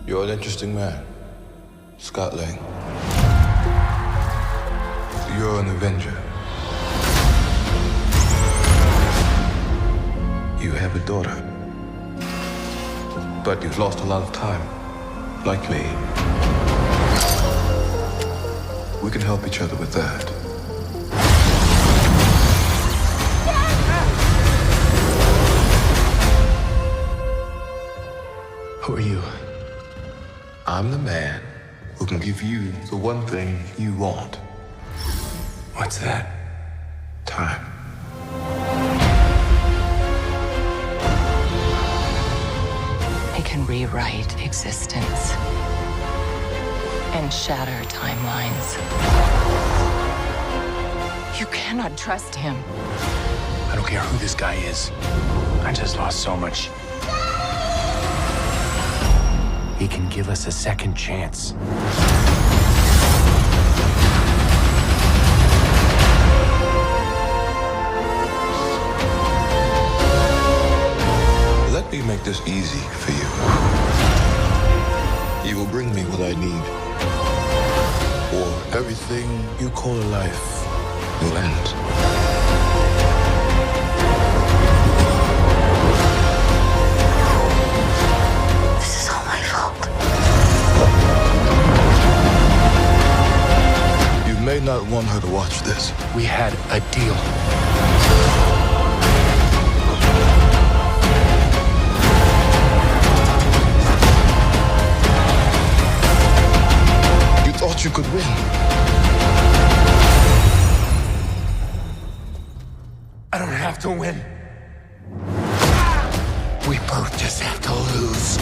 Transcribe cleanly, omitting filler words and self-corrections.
You're an interesting man, Scott Lang. You're an Avenger. You have a daughter. But you've lost a lot of time, like me. We can help each other with that. Who are you? I'm the man who can give you the one thing you want. What's that? Time. I can rewrite existence and shatter timelines. You cannot trust him. I don't care who this guy is. I just lost so much. He can give us a second chance. Let me make this easy for you. You will bring me what I need, or everything you call a life will end. You may not want her to watch this. We had a deal. You thought you could win. I don't have to win. We both just have to lose.